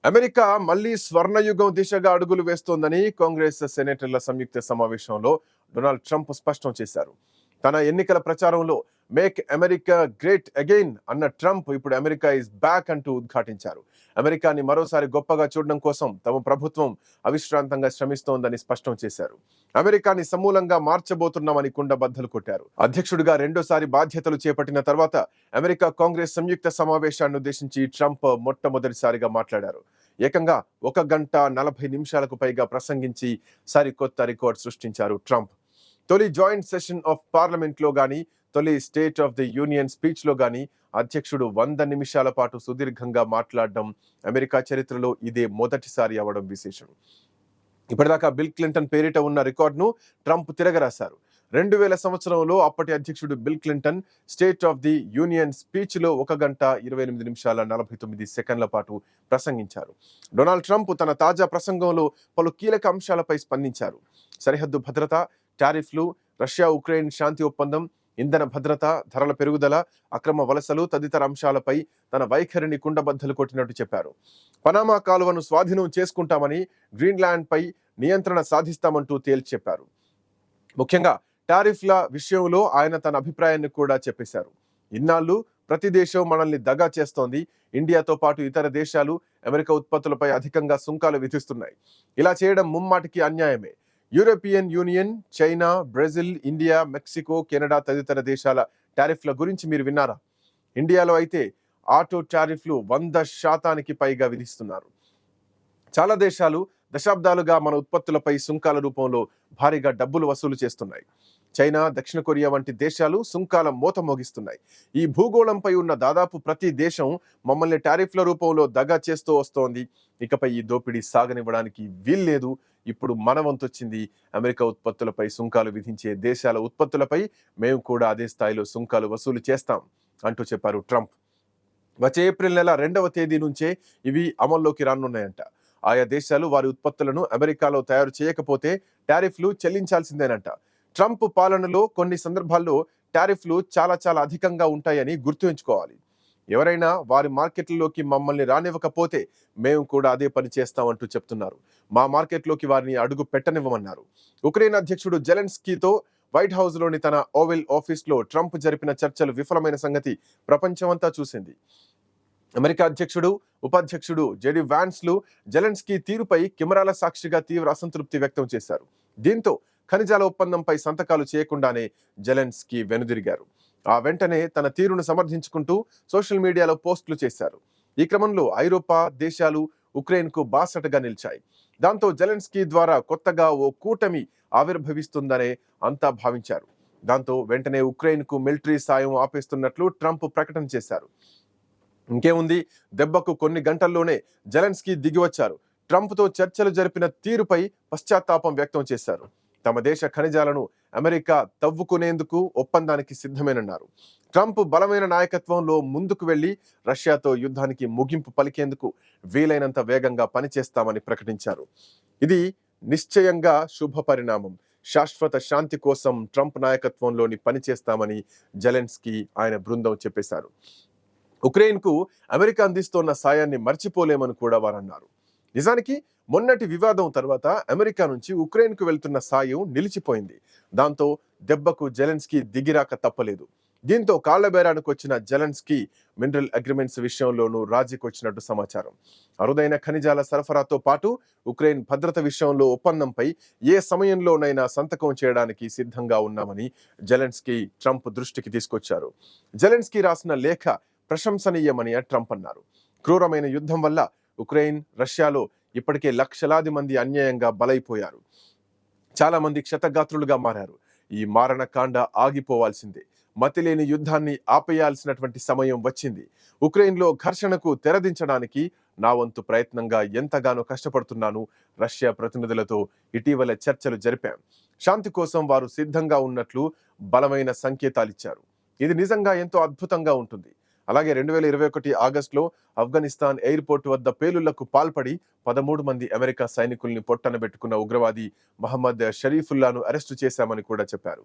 America మళ్లీ స్వర్ణయుగం దిశగా అడుగులు వేస్తోందని కాంగ్రెస్ సెనేటర్ల సంయుక్త సమావేశంలో డొనాల్డ్ ట్రంప్ స్పష్టం చేశారు. తన ఎన్నికల ప్రచారంలో మేక్ అమెరికా గ్రేట్ అగైన్ అన్న ట్రంప్ ఇప్పుడు అమెరికా ఇస్ బ్యాక్ అంటూ ఉద్ఘాటించారు. అమెరికాని మరోసారి గొప్పగా చూడడం కోసం తమ ప్రభుత్వం అవిశ్రాంతంగా శ్రమిస్తోందని స్పష్టం చేశారు. అమెరికాని సమూలంగా మార్చబోతున్నామని కుండబద్దలు కొట్టారు. అధ్యక్షుడిగా రెండోసారి బాధ్యతలు చేపట్టిన తర్వాత అమెరికా కాంగ్రెస్ సంయుక్త సమావేశాన్ని ఉద్దేశించి ట్రంప్ మొట్టమొదటిసారిగా మాట్లాడారు. ఏకంగా 1 గంట 40 నిమిషాలకు పైగా ప్రసంగించి సరికొత్త రికార్డ్ సృష్టించారు ట్రంప్. తొలి జాయింట్ సెషన్ ఆఫ్ పార్లమెంట్ లో గాని, తొలి state of the union speech లో గాని అధ్యక్షుడు 100 నిమిషాల పాటు సుదీర్ఘంగా మాట్లాడడం అమెరికా చరిత్రలో ఇదే మొదటిసారి అవడం విశేషం. ఇప్పటిదాకా బిల్ క్లింటన్ పేరిట ఉన్న రికార్డును ట్రంప్ తిరగరాశారు. 2000 సంవత్సరంలో అప్పటి అధ్యక్షుడు bill Clinton state of the union speech లో 1 గంట 28 నిమిషాల 49 సెకండ్ల పాటు ప్రసంగించారు. డొనాల్డ్ ట్రంప్ తన తాజా ప్రసంగంలో పలు కీలక అంశాలపై స్పందించారు. సరిహద్దు భద్రత, టారిఫ్లు, రష్యా ఉక్రెయిన్ శాంతి ఒప్పందం, ఇంధన భద్రత, ధరల పెరుగుదల, అక్రమ వలసలు తదితర అంశాలపై తన వైఖరిని కుండబద్దలు కొట్టినట్టు చెప్పారు. పనామా కాలువను స్వాధీనం చేసుకుంటామని, గ్రీన్లాండ్ పై నియంత్రణ సాధిస్తామంటూ తేల్చి చెప్పారు. ముఖ్యంగా టారిఫ్ల విషయంలో ఆయన తన అభిప్రాయాన్ని కూడా చెప్పేశారు. ఇన్నాళ్ళు ప్రతి దేశం మనల్ని దగా చేస్తోంది. ఇండియాతో పాటు ఇతర దేశాలు అమెరికా ఉత్పత్తులపై అధికంగా సుంకాలు విధిస్తున్నాయి. ఇలా చేయడం ముమ్మాటికి అన్యాయమే. European Union, China, Brazil, India, Mexico, Canada తదితర దేశాల టారిఫ్ల గురించి మీరు విన్నారా? ఇండియాలో అయితే ఆటో టారిఫ్లు 100% పైగా విధిస్తున్నారు. చాలా దేశాలు దశాబ్దాలుగా మన ఉత్పత్తులపై సుంకాల రూపంలో భారీగా డబ్బులు వసూలు చేస్తున్నాయి. చైనా, దక్షిణ కొరియా వంటి దేశాలు సుంకాల మోత మోగిస్తున్నాయి. ఈ భూగోళంపై ఉన్న దాదాపు ప్రతి దేశం మమ్మల్ని టారిఫ్ల రూపంలో దగా చేస్తూ వస్తోంది. ఇకపై ఈ దోపిడీ సాగనివ్వడానికి వీల్లేదు. ఇప్పుడు మన వంతొచ్చింది. అమెరికా ఉత్పత్తులపై సుంకాలు విధించే దేశాల ఉత్పత్తులపై మేము కూడా అదే స్థాయిలో సుంకాలు వసూలు చేస్తాం అంటూ చెప్పారు ట్రంప్. వచ్చే ఏప్రిల్ నెల 2వ తేదీ నుంచే ఇవి అమల్లోకి రానున్నాయంట. ఆయా దేశాలు వారి ఉత్పత్తులను అమెరికాలో తయారు చేయకపోతే టారిఫ్లు చెల్లించాల్సిందేనంట. ట్రంప్ పాలనలో కొన్ని సందర్భాల్లో టారిఫ్లు చాలా అధికంగా ఉంటాయని గుర్తుంచుకోవాలి. ఎవరైనా వారి మార్కెట్లలోకి మమ్మల్ని రానివ్వకపోతే మేము కూడా అదే పని చేస్తామంటూ చెప్తున్నారు. మా మార్కెట్లోకి వారిని అడుగు పెట్టనివ్వమన్నారు. ఉక్రెయిన్ అధ్యక్షుడు జెలెన్స్కీతో వైట్ హౌస్ లోని తన ఓవెల్ ఆఫీస్ లో ట్రంప్ జరిపిన చర్చలు విఫలమైన సంగతి ప్రపంచమంతా చూసింది. అమెరికా అధ్యక్షుడు, ఉపాధ్యక్షుడు జెడి వాన్స్ లు జెలెన్స్కీ తీరుపై కెమెరాల సాక్షిగా తీవ్ర అసంతృప్తి వ్యక్తం చేశారు. దీంతో ఖనిజాల ఒప్పందంపై సంతకాలు చేయకుండానే జెలెన్స్కీ వెనుదిరిగారు. ఆ వెంటనే తన తీరును సమర్థించుకుంటూ సోషల్ మీడియాలో పోస్టులు చేశారు. ఈ క్రమంలో ఐరోపా దేశాలు ఉక్రెయిన్ కు బాసటగా నిలిచాయి. దాంతో జెలెన్స్కీ ద్వారా కొత్తగా ఓ కూటమి ఆవిర్భవిస్తుందనే అంతా భావించారు. దాంతో వెంటనే ఉక్రెయిన్ కు మిలిటరీ సాయం ఆపేస్తున్నట్లు ట్రంప్ ప్రకటన చేశారు. ఇంకేముంది, దెబ్బకు కొన్ని గంటల్లోనే జెలెన్స్కీ దిగివచ్చారు. ట్రంప్తో చర్చలు జరిపిన తీరుపై పశ్చాత్తాపం వ్యక్తం చేశారు. తమ దేశ ఖనిజాలను అమెరికా తవ్వుకునేందుకు ఒప్పందానికి సిద్ధమేనన్నారు. ట్రంప్ బలమైన నాయకత్వంలో ముందుకు వెళ్లి రష్యాతో యుద్ధానికి ముగింపు పలికేందుకు వీలైనంత వేగంగా పనిచేస్తామని ప్రకటించారు. ఇది నిశ్చయంగా శుభ పరిణామం. శాశ్వత శాంతి కోసం ట్రంప్ నాయకత్వంలోని పనిచేస్తామని జెలెన్స్కీ ఆయన బృందం చెప్పేశారు. ఉక్రెయిన్ కు అమెరికా అందిస్తోన్న సాయాన్ని మర్చిపోలేమని కూడా వారు అన్నారు. నిజానికి మొన్నటి వివాదం తర్వాత అమెరికా నుంచి ఉక్రెయిన్ కు వెళ్తున్న సాయం నిలిచిపోయింది. దాంతో దెబ్బకు జెలెన్స్కీ దిగిరాక తప్పలేదు. దీంతో కాళ్లబేరానికి వచ్చిన జెలెన్స్కీ మినరల్ అగ్రిమెంట్స్ విషయంలోనూ రాజీకొచ్చినట్టు సమాచారం. అరుదైన ఖనిజాల సరఫరాతో పాటు ఉక్రెయిన్ భద్రత విషయంలో ఒప్పందంపై ఏ సమయంలోనైనా సంతకం చేయడానికి సిద్ధంగా ఉన్నామని జెలెన్స్కీ ట్రంప్ దృష్టికి తీసుకొచ్చారు. జెలెన్స్కీ రాసిన లేఖ ప్రశంసనీయమని ట్రంప్ అన్నారు. క్రూరమైన యుద్ధం వల్ల ఉక్రెయిన్, రష్యాలో ఇప్పటికే లక్షలాది మంది అన్యాయంగా బలైపోయారు. చాలా మంది క్షతగాత్రులుగా మారారు. ఈ మారణకాండ ఆగిపోవాల్సిందే. మతిలేని యుద్ధాన్ని ఆపేయాల్సినటువంటి సమయం వచ్చింది. ఉక్రెయిన్లో ఘర్షణకు తెరదించడానికి నా వంతు ప్రయత్నంగా ఎంతగానో కష్టపడుతున్నాను. రష్యా ప్రతినిధులతో ఇటీవల చర్చలు జరిపాం. శాంతి కోసం వారు సిద్ధంగా ఉన్నట్లు బలమైన సంకేతాలిచ్చారు. ఇది నిజంగా ఎంతో అద్భుతంగా ఉంటుంది. అలాగే 2021 ఆగస్టులో ఆఫ్ఘనిస్తాన్ ఎయిర్పోర్ట్ వద్ద పేలుళ్లకు పాల్పడి 13 మంది అమెరికా సైనికుల్ని పొట్టనబెట్టుకున్న ఉగ్రవాది మహమ్మద్ షరీఫుల్లాను అరెస్టు చేశామని కూడా చెప్పారు.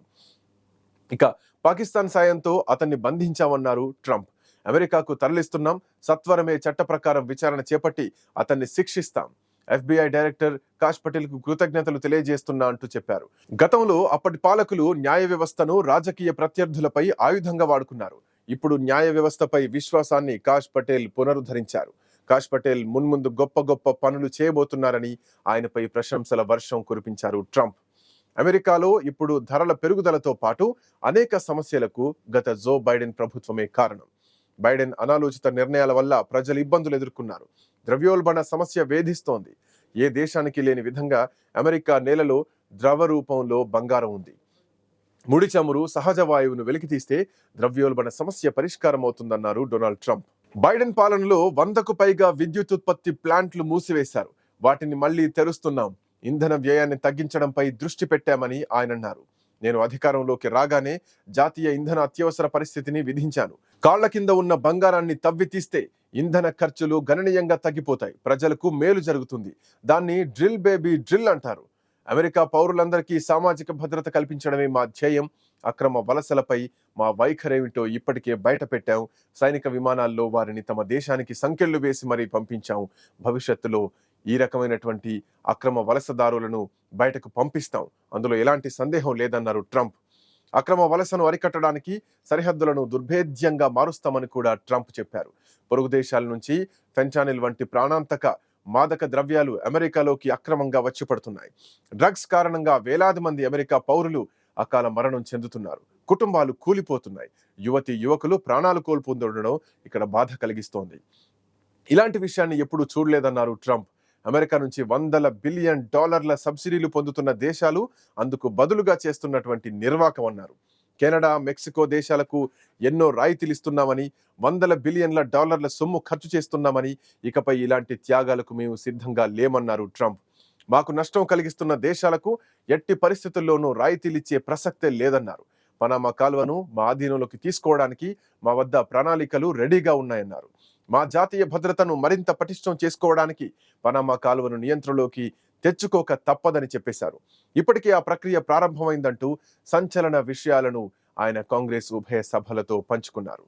ఇక పాకిస్తాన్ సాయంతో అతన్ని బంధించామన్నారు ట్రంప్. అమెరికాకు తరలిస్తున్నాం. సత్వరమే చట్ట ప్రకారం విచారణ చేపట్టి అతన్ని శిక్షిస్తాం. FBI డైరెక్టర్ కాష్ పటేల్ కు కృతజ్ఞతలు తెలియజేస్తున్నా అంటూ చెప్పారు. గతంలో అప్పటి పాలకులు న్యాయ వ్యవస్థను రాజకీయ ప్రత్యర్థులపై ఆయుధంగా వాడుకున్నారు. ఇప్పుడు న్యాయ వ్యవస్థపై విశ్వాసాన్ని కాష్ పటేల్ పునరుద్ధరించారు. కాష్ పటేల్ మున్ముందు గొప్ప గొప్ప పనులు చేయబోతున్నారని ఆయనపై ప్రశంసల వర్షం కురిపించారు ట్రంప్. అమెరికాలో ఇప్పుడు ధరల పెరుగుదలతో పాటు అనేక సమస్యలకు గత జో బైడెన్ ప్రభుత్వమే కారణం. బైడెన్ అనాలోచిత నిర్ణయాల వల్ల ప్రజలు ఇబ్బందులు ఎదుర్కొన్నారు. ద్రవ్యోల్బణ సమస్య వేధిస్తోంది. ఏ దేశానికి లేని విధంగా అమెరికా నేలలో ద్రవ రూపంలో బంగారం ఉంది. ముడి చమురు, సహజ వాయువును వెలికితీస్తే ద్రవ్యోల్బణ సమస్య పరిష్కారం అవుతుందన్నారు డొనాల్డ్ ట్రంప్. బైడెన్ పాలనలో 100కు పైగా విద్యుత్ ఉత్పత్తి ప్లాంట్లు మూసివేశారు. వాటిని మళ్లీ తెరుస్తున్నాం. ఇంధన వ్యయాన్ని తగ్గించడంపై దృష్టి పెట్టామని ఆయన అన్నారు. నేను అధికారంలోకి రాగానే జాతీయ ఇంధన అత్యవసర పరిస్థితిని విధించాను. కాళ్ల కింద ఉన్న బంగారాన్ని తవ్వి తీస్తే ఇంధన ఖర్చులు గణనీయంగా తగ్గిపోతాయి. ప్రజలకు మేలు జరుగుతుంది. దాన్ని డ్రిల్ బేబీ డ్రిల్ అంటారు. అమెరికా పౌరులందరికీ సామాజిక భద్రత కల్పించడమే మా ధ్యేయం. అక్రమ వలసలపై మా వైఖరేమిటో ఇప్పటికే బయట పెట్టాం. సైనిక విమానాల్లో వారిని తమ దేశానికి సంకెళ్లు వేసి మరీ పంపించాం. భవిష్యత్తులో ఈ రకమైనటువంటి అక్రమ వలసదారులను బయటకు పంపిస్తాం. అందులో ఎలాంటి సందేహం లేదన్నారు ట్రంప్. అక్రమ వలసను అరికట్టడానికి సరిహద్దులను దుర్భేద్యంగా మారుస్తామని కూడా ట్రంప్ చెప్పారు. పొరుగు దేశాల నుంచి ఫెంటానిల్ వంటి ప్రాణాంతక మాదక ద్రవ్యాలు అమెరికాలోకి అక్రమంగా వచ్చి పడుతున్నాయి. డ్రగ్స్ కారణంగా వేలాది మంది అమెరికా పౌరులు అకాల మరణం చెందుతున్నారు. కుటుంబాలు కూలిపోతున్నాయి. యువతి యువకులు ప్రాణాలు కోల్పోతుండడం ఇక్కడ బాధ కలిగిస్తోంది. ఇలాంటి విషయాన్ని ఎప్పుడూ చూడలేదన్నారు ట్రంప్. అమెరికా నుంచి $100 బిలియన్ సబ్సిడీలు పొందుతున్న దేశాలు అందుకు బదులుగా చేస్తున్నటువంటి నిర్వాకం అన్నారు. కెనడా, మెక్సికో దేశాలకు ఎన్నో రాయితీలు ఇస్తున్నామని, $100 బిలియన్ల సొమ్ము ఖర్చు చేస్తున్నామని, ఇకపై ఇలాంటి త్యాగాలకు మేము సిద్ధంగా లేమన్నారు ట్రంప్. మాకు నష్టం కలిగిస్తున్న దేశాలకు ఎట్టి పరిస్థితుల్లోనూ రాయితీలిచ్చే ప్రసక్తే లేదన్నారు. పనామా కాల్వను మా ఆధీనంలోకి తీసుకోవడానికి మా వద్ద ప్రణాళికలు రెడీగా ఉన్నాయన్నారు. మా జాతీయ భద్రతను మరింత పటిష్టం చేసుకోవడానికి పనామా కాల్వను నియంత్రణలోకి తెచ్చుకోక తప్పదని చెప్పేశారు. ఇప్పటికే ఆ ప్రక్రియ ప్రారంభమైందంటూ సంచలన విషయాలను ఆయన కాంగ్రెస్ ఉభయ సభలతో పంచుకున్నారు.